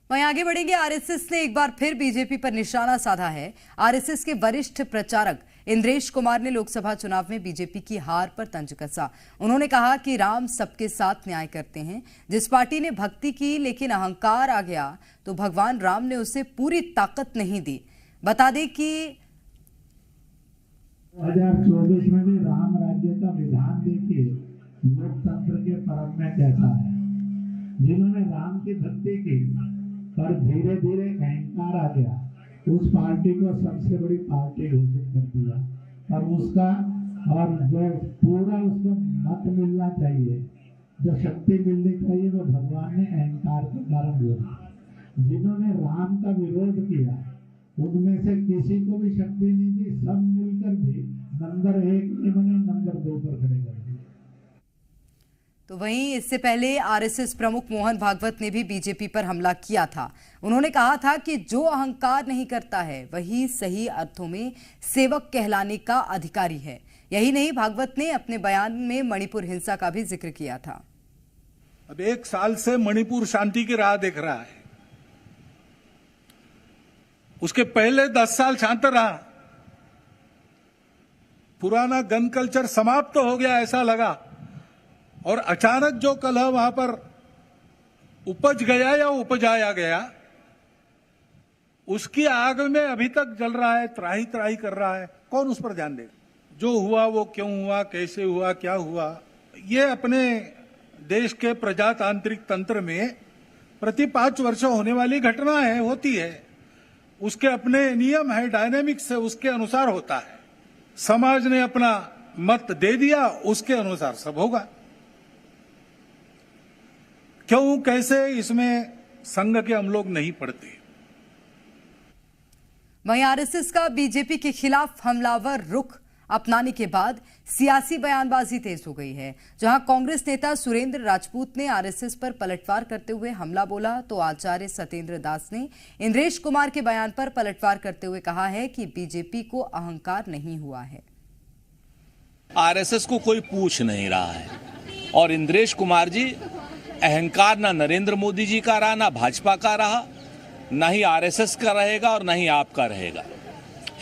वहीं आगे बढ़ेंगे। आरएसएस ने एक बार फिर बीजेपी पर निशाना साधा है। आरएसएस के वरिष्ठ प्रचारक इंद्रेश कुमार ने लोकसभा चुनाव में बीजेपी की हार पर तंज कसा। उन्होंने कहा कि राम सबके साथ न्याय करते हैं। जिस पार्टी ने भक्ति की लेकिन अहंकार आ गया तो भगवान राम ने उसे पूरी ताकत नहीं दी। बता दें कि 2024 में भी राम राज्य का विधान देखिए लोकतंत्र के परम में कैसा है। जिन्होंने राम की भक्ति की पर धीरे धीरे अहंकार आ गया, उस पार्टी को सबसे बड़ी पार्टी घोषित कर दिया। और उसका और जो पूरा उसको मत मिलना चाहिए, जो शक्ति मिलनी चाहिए, वो भगवान ने अहंकार के कारण दिया। जिन्होंने राम का विरोध किया उनमें से किसी को भी शक्ति नहीं दी। सब मिलकर भी नंबर 1 नहीं बने, नंबर 2 पर खड़े कर दिए। तो वहीं इससे पहले आरएसएस प्रमुख मोहन भागवत ने भी बीजेपी पर हमला किया था। उन्होंने कहा था कि जो अहंकार नहीं करता है वही सही अर्थों में सेवक कहलाने का अधिकारी है। यही नहीं, भागवत ने अपने बयान में मणिपुर हिंसा का भी जिक्र किया था। अब 1 साल से मणिपुर शांति की राह देख रहा है। उसके पहले 10 साल शांत रहा। पुराना गन कल्चर समाप्त तो हो गया ऐसा लगा, और अचानक जो कलह वहां पर उपज गया या उपजाया गया, उसकी आग में अभी तक जल रहा है, त्राही त्राही कर रहा है। कौन उस पर ध्यान देगा? जो हुआ वो क्यों हुआ, कैसे हुआ, क्या हुआ, ये अपने देश के प्रजातांत्रिक तंत्र में प्रति 5 वर्ष होने वाली घटना है, होती है। उसके अपने नियम है, डायनेमिक्स है, उसके अनुसार होता है। समाज ने अपना मत दे दिया, उसके अनुसार सब होगा। क्यों कैसे इसमें संघ के हम लोग नहीं पढ़ते। वहीं आरएसएस का बीजेपी के खिलाफ हमलावर रुख अपनाने के बाद सियासी बयानबाजी तेज हो गई है। जहां कांग्रेस नेता सुरेंद्र राजपूत ने आरएसएस पर पलटवार करते हुए हमला बोला, तो आचार्य सत्येंद्र दास ने इंद्रेश कुमार के बयान पर पलटवार करते हुए कहा है कि बीजेपी को अहंकार नहीं हुआ है। आरएसएस को कोई पूछ नहीं रहा है, और इंद्रेश कुमार जी, अहंकार ना नरेंद्र मोदी जी का रहा, ना भाजपा का रहा, ना ही आरएसएस का रहेगा और ना ही आपका रहेगा।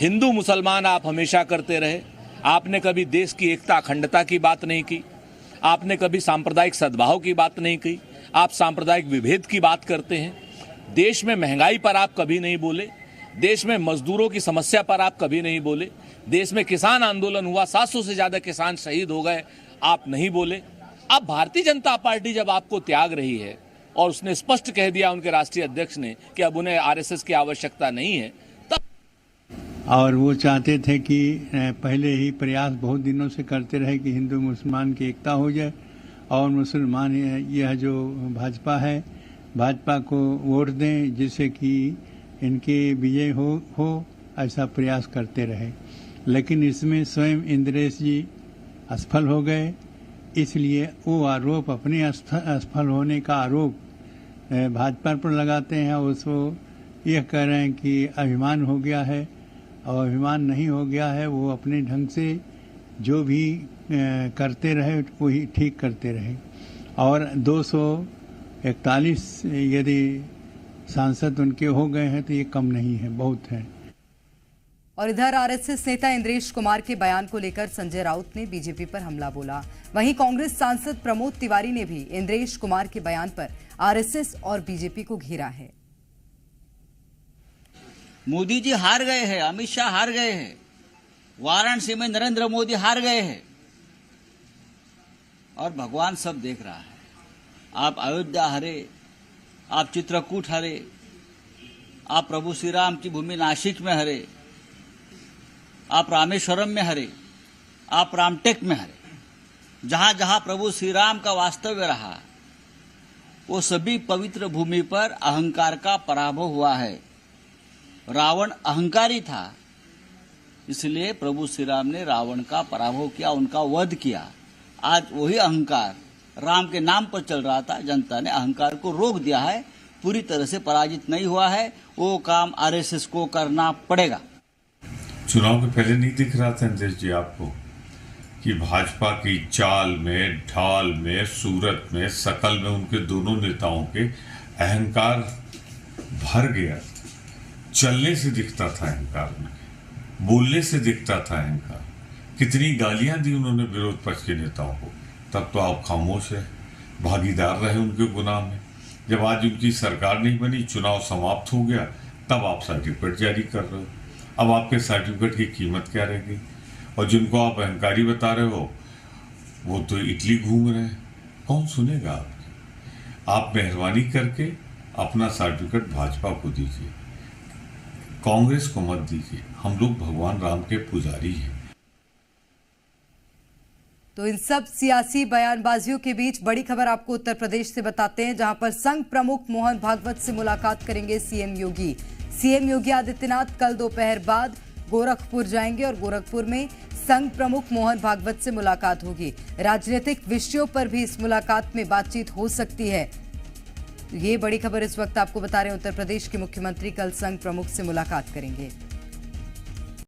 हिंदू मुसलमान आप हमेशा करते रहे। आपने कभी देश की एकता अखंडता की बात नहीं की। आपने कभी सांप्रदायिक सद्भाव की बात नहीं की। आप सांप्रदायिक विभेद की बात करते हैं। देश में महंगाई पर आप कभी नहीं बोले। देश में मजदूरों की समस्या पर आप कभी नहीं बोले। देश में किसान आंदोलन हुआ, 700 से ज्यादा किसान शहीद हो गए, आप नहीं बोले। अब भारतीय जनता पार्टी जब आपको त्याग रही है और उसने स्पष्ट कह दिया उनके राष्ट्रीय अध्यक्ष ने कि अब उन्हें आरएसएस की आवश्यकता नहीं है, तब और वो चाहते थे कि पहले ही प्रयास बहुत दिनों से करते रहे कि हिंदू मुसलमान की एकता हो जाए, और मुसलमान यह जो भाजपा है, भाजपा को वोट दें जिससे कि इनके विजय हो ऐसा प्रयास करते रहे। लेकिन इसमें स्वयं इंद्रेश जी असफल हो गए। इसलिए वो आरोप, अपने असफल होने का आरोप भाजपा पर लगाते हैं। उसको यह कह रहे हैं कि अभिमान हो गया है, और अभिमान नहीं हो गया है। वो अपने ढंग से जो भी करते रहे वही ठीक करते रहे। और 241 यदि सांसद उनके हो गए हैं तो ये कम नहीं है, बहुत है। और इधर आरएसएस नेता इंद्रेश कुमार के बयान को लेकर संजय राउत ने बीजेपी पर हमला बोला। वहीं कांग्रेस सांसद प्रमोद तिवारी ने भी इंद्रेश कुमार के बयान पर आरएसएस और बीजेपी को घेरा है। मोदी जी हार गए हैं, अमित शाह हार गए हैं, वाराणसी में नरेंद्र मोदी हार गए हैं, और भगवान सब देख रहा है। आप अयोध्या हारे, आप चित्रकूट हारे, आप प्रभु श्री राम की भूमि नासिक में हारे, आप रामेश्वरम में हारे, आप रामटेक में हारे। जहां जहां प्रभु श्री राम का वास्तव्य रहा, वो सभी पवित्र भूमि पर अहंकार का पराभव हुआ है। रावण अहंकारी था, इसलिए प्रभु श्री राम ने रावण का पराभव किया, उनका वध किया। आज वही अहंकार राम के नाम पर चल रहा था, जनता ने अहंकार को रोक दिया है, पूरी तरह से पराजित नहीं हुआ है। वो काम आरएसएस को करना पड़ेगा। चुनाव के पहले नहीं दिख रहा था इंद्रेश जी आपको कि भाजपा की चाल में, ढाल में, सूरत में, शकल में उनके दोनों नेताओं के अहंकार भर गया। चलने से दिखता था अहंकार में, बोलने से दिखता था अहंकार। कितनी गालियां दी उन्होंने विरोध पक्ष के नेताओं को, तब तो आप खामोश रहे, भागीदार रहे उनके गुनाह में। जब आज उनकी सरकार नहीं बनी, चुनाव समाप्त हो गया, तब आप सर्टिफिकेट जारी कर रहे हो। अब आपके सर्टिफिकेट की कीमत क्या रहेगी? और जिनको आप अहंकारी बता रहे हो वो तो इटली घूम रहे हैं, कौन सुनेगा आपकी? आप मेहरबानी करके अपना सर्टिफिकेट भाजपा को दीजिए, कांग्रेस को मत दीजिए। हम लोग भगवान राम के पुजारी हैं। तो इन सब सियासी बयानबाजियों के बीच बड़ी खबर आपको उत्तर प्रदेश से बताते हैं, जहां पर संघ प्रमुख मोहन भागवत से मुलाकात करेंगे सीएम योगी। सीएम योगी आदित्यनाथ कल दोपहर बाद गोरखपुर जाएंगे और गोरखपुर में संघ प्रमुख मोहन भागवत से मुलाकात होगी। राजनीतिक विषयों पर भी इस मुलाकात में बातचीत हो सकती है। ये बड़ी खबर इस वक्त आपको बता रहे हैं, उत्तर प्रदेश के मुख्यमंत्री कल संघ प्रमुख से मुलाकात करेंगे।